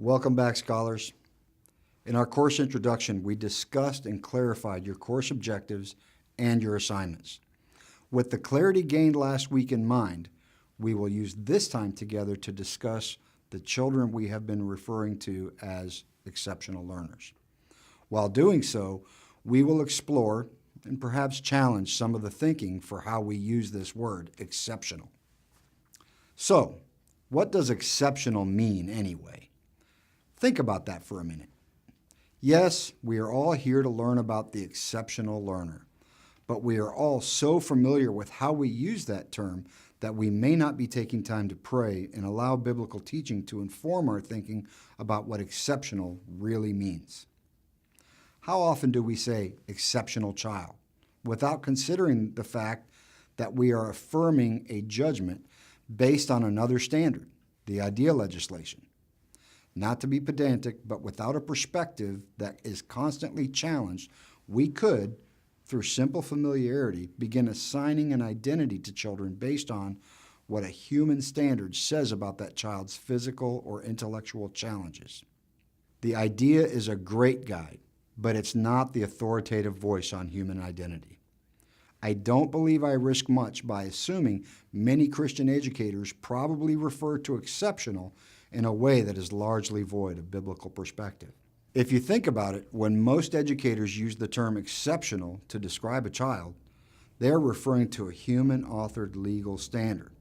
Welcome back, scholars. In our course introduction, we discussed and clarified your course objectives and your assignments. With the clarity gained last week in mind, we will use this time together to discuss the children we have been referring to as exceptional learners. While doing so, we will explore and perhaps challenge some of the thinking for how we use this word, exceptional. So, what does exceptional mean anyway? Think about that for a minute. Yes, we are all here to learn about the exceptional learner, but we are all so familiar with how we use that term that we may not be taking time to pray and allow biblical teaching to inform our thinking about what exceptional really means. How often do we say exceptional child without considering the fact that we are affirming a judgment based on another standard, the idea legislation? Not to be pedantic, but without a perspective that is constantly challenged, we could, through simple familiarity, begin assigning an identity to children based on what a human standard says about that child's physical or intellectual challenges. The idea is a great guide, but it's not the authoritative voice on human identity. I don't believe I risk much by assuming many Christian educators probably refer to exceptional in a way that is largely void of biblical perspective. If you think about it, when most educators use the term exceptional to describe a child, they're referring to a human-authored legal standard.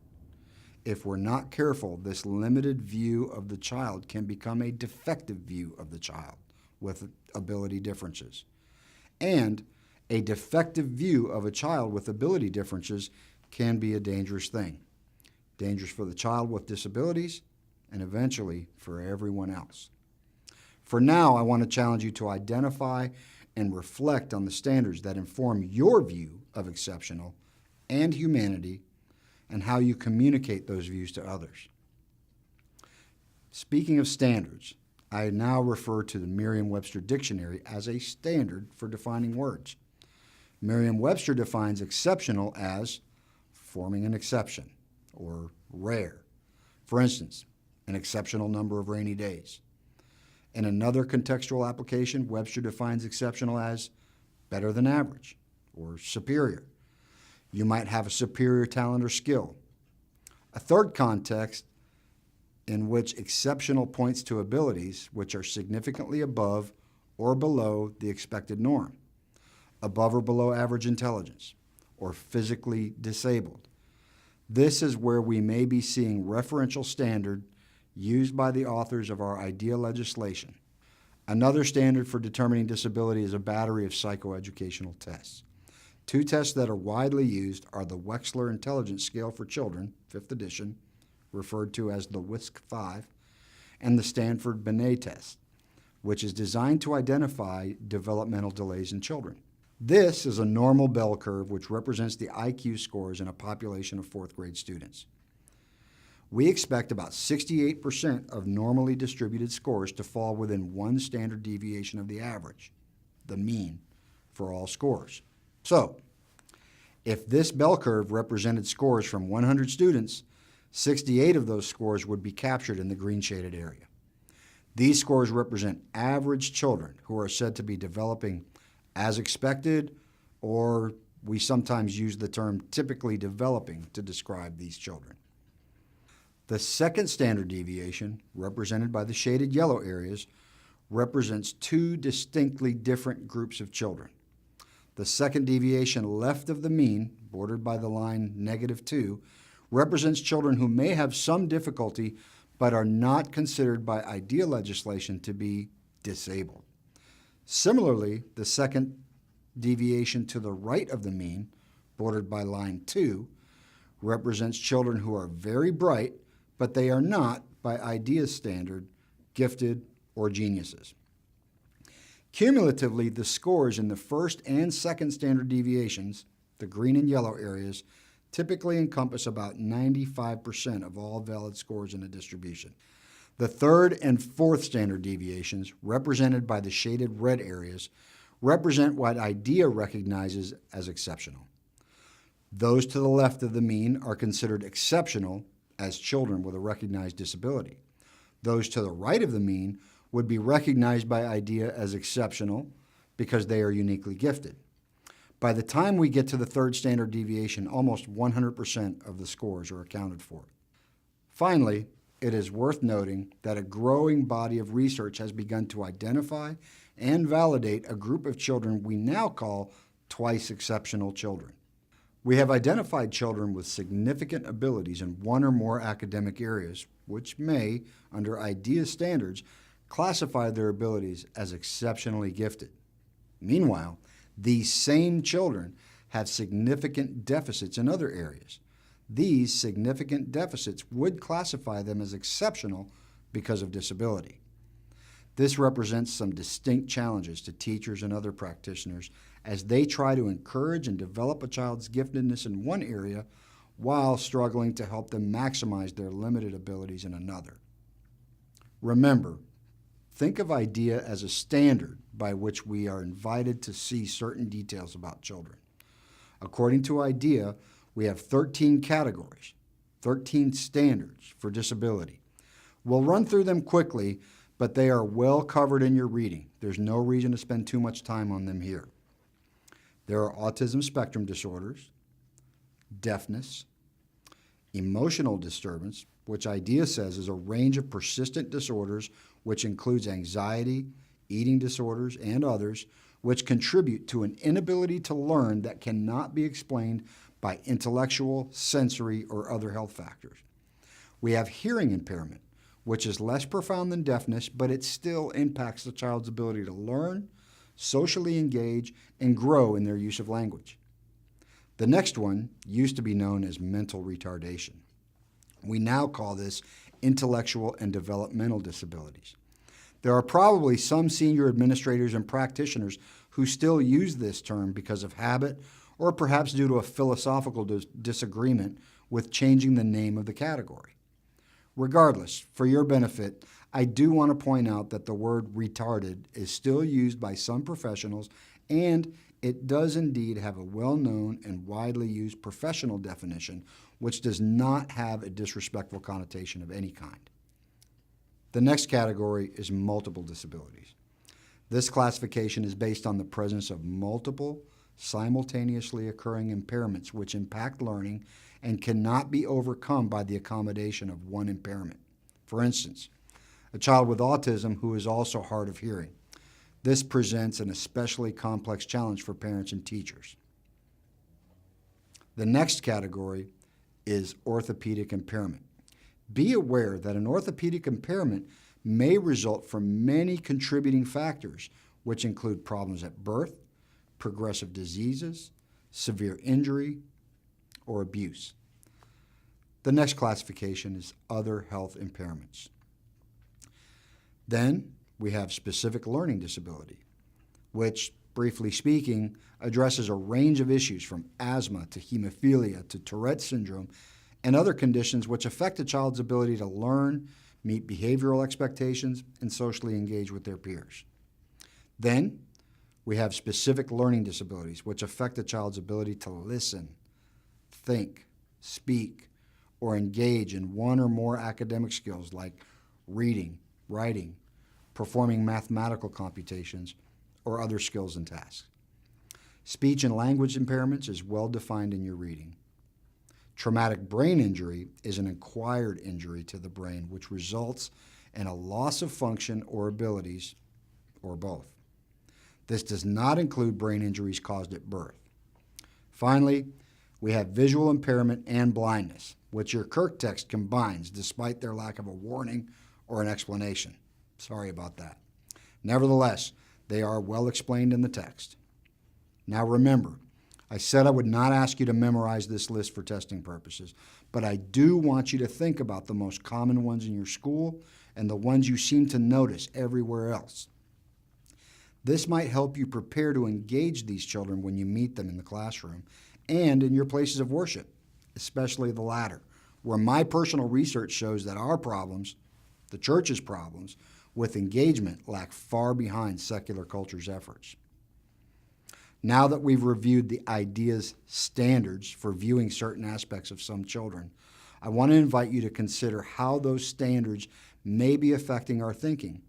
If we're not careful, this limited view of the child can become a defective view of the child with ability differences. And a defective view of a child with ability differences can be a dangerous thing. Dangerous for the child with disabilities and eventually for everyone else. For now, I want to challenge you to identify and reflect on the standards that inform your view of exceptional and humanity and how you communicate those views to others. Speaking of standards, I now refer to the Merriam-Webster Dictionary as a standard for defining words. Merriam-Webster defines exceptional as forming an exception or rare. For instance, an exceptional number of rainy days. In another contextual application, Webster defines exceptional as better than average or superior. You might have a superior talent or skill. A third context in which exceptional points to abilities which are significantly above or below the expected norm, above or below average intelligence, or physically disabled. This is where we may be seeing referential standard used by the authors of our idea legislation. Another standard for determining disability is a battery of psychoeducational tests. Two tests that are widely used are the Wechsler Intelligence Scale for Children, 5th edition, referred to as the WISC-5, and the Stanford Binet test, which is designed to identify developmental delays in children. This is a normal bell curve which represents the IQ scores in a population of 4th grade students. We expect about 68% of normally distributed scores to fall within one standard deviation of the average, the mean, for all scores. So, if this bell curve represented scores from 100 students, 68 of those scores would be captured in the green shaded area. These scores represent average children who are said to be developing as expected, or we sometimes use the term typically developing to describe these children. The second standard deviation, represented by the shaded yellow areas, represents two distinctly different groups of children. The second deviation left of the mean, bordered by the line -2, represents children who may have some difficulty but are not considered by idea legislation to be disabled. Similarly, the second deviation to the right of the mean, bordered by line 2, represents children who are very bright, but they are not, by idea standard, gifted or geniuses. Cumulatively, the scores in the first and second standard deviations, the green and yellow areas, typically encompass about 95% of all valid scores in a distribution. The third and fourth standard deviations, represented by the shaded red areas, represent what IDEA recognizes as exceptional. Those to the left of the mean are considered exceptional as children with a recognized disability. Those to the right of the mean would be recognized by IDEA as exceptional because they are uniquely gifted. By the time we get to the third standard deviation, almost 100% of the scores are accounted for. Finally, it is worth noting that a growing body of research has begun to identify and validate a group of children we now call twice exceptional children. We have identified children with significant abilities in one or more academic areas, which may, under IDEA standards, classify their abilities as exceptionally gifted. Meanwhile, these same children have significant deficits in other areas. These significant deficits would classify them as exceptional because of disability. This represents some distinct challenges to teachers and other practitioners as they try to encourage and develop a child's giftedness in one area while struggling to help them maximize their limited abilities in another. Remember, think of IDEA as a standard by which we are invited to see certain details about children. According to IDEA, we have 13 categories, 13 standards for disability. We'll run through them quickly, but they are well covered in your reading. There's no reason to spend too much time on them here. There are autism spectrum disorders, deafness, emotional disturbance, which IDEA says is a range of persistent disorders which includes anxiety, eating disorders, and others, which contribute to an inability to learn that cannot be explained by intellectual, sensory, or other health factors. We have hearing impairment, which is less profound than deafness, but it still impacts the child's ability to learn, socially engage, and grow in their use of language. The next one used to be known as mental retardation. We now call this intellectual and developmental disabilities. There are probably some senior administrators and practitioners who still use this term because of habit or perhaps due to a philosophical disagreement with changing the name of the category. Regardless, for your benefit, I do want to point out that the word retarded is still used by some professionals, and it does indeed have a well-known and widely used professional definition, which does not have a disrespectful connotation of any kind. The next category is multiple disabilities. This classification is based on the presence of multiple, simultaneously occurring impairments which impact learning and cannot be overcome by the accommodation of one impairment. For instance, a child with autism who is also hard of hearing. This presents an especially complex challenge for parents and teachers. The next category is orthopedic impairment. Be aware that an orthopedic impairment may result from many contributing factors, which include problems at birth, progressive diseases, severe injury, or abuse. The next classification is other health impairments. Then we have specific learning disability, which, briefly speaking, addresses a range of issues from asthma to hemophilia to Tourette syndrome and other conditions which affect a child's ability to learn, meet behavioral expectations, and socially engage with their peers. Then we have specific learning disabilities which affect a child's ability to listen, think, speak, or engage in one or more academic skills like reading, writing, performing mathematical computations, or other skills and tasks. Speech and language impairments is well defined in your reading. Traumatic brain injury is an acquired injury to the brain which results in a loss of function or abilities, or both. This does not include brain injuries caused at birth. Finally, we have visual impairment and blindness, which your Kirk text combines despite their lack of a warning or an explanation. Sorry about that. Nevertheless, they are well explained in the text. Now remember, I said I would not ask you to memorize this list for testing purposes, but I do want you to think about the most common ones in your school and the ones you seem to notice everywhere else. This might help you prepare to engage these children when you meet them in the classroom and in your places of worship, especially the latter, where my personal research shows that our problems, the church's problems, with engagement lag far behind secular culture's efforts. Now that we've reviewed the IDEA's standards for viewing certain aspects of some children, I want to invite you to consider how those standards may be affecting our thinking,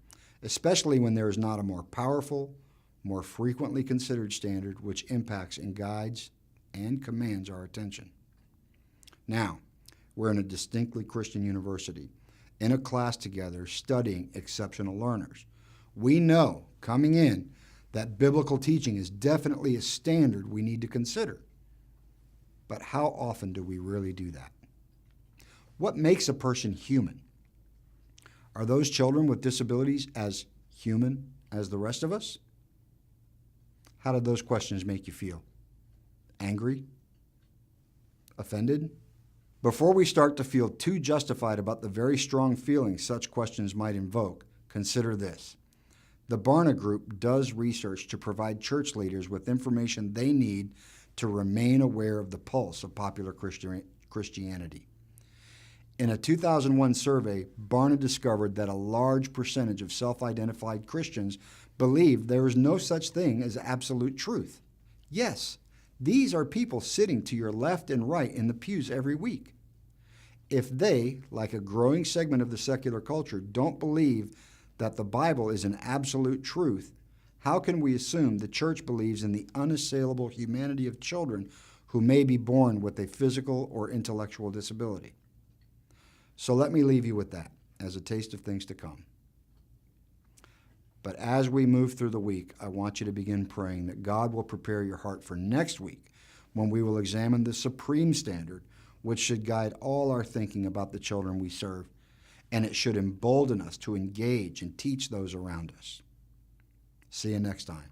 especially when there is not a more powerful, more frequently considered standard which impacts and guides and commands our attention. Now, we're in a distinctly Christian university, in a class together studying exceptional learners. We know, coming in, that biblical teaching is definitely a standard we need to consider. But how often do we really do that? What makes a person human? Are those children with disabilities as human as the rest of us? How did those questions make you feel? Angry? Offended? Before we start to feel too justified about the very strong feelings such questions might invoke, consider this. The Barna Group does research to provide church leaders with information they need to remain aware of the pulse of popular Christianity. In a 2001 survey, Barna discovered that a large percentage of self-identified Christians believe there is no such thing as absolute truth. Yes, these are people sitting to your left and right in the pews every week. If they, like a growing segment of the secular culture, don't believe that the Bible is an absolute truth, how can we assume the church believes in the unassailable humanity of children who may be born with a physical or intellectual disability? So let me leave you with that as a taste of things to come. But as we move through the week, I want you to begin praying that God will prepare your heart for next week when we will examine the supreme standard which should guide all our thinking about the children we serve, and it should embolden us to engage and teach those around us. See you next time.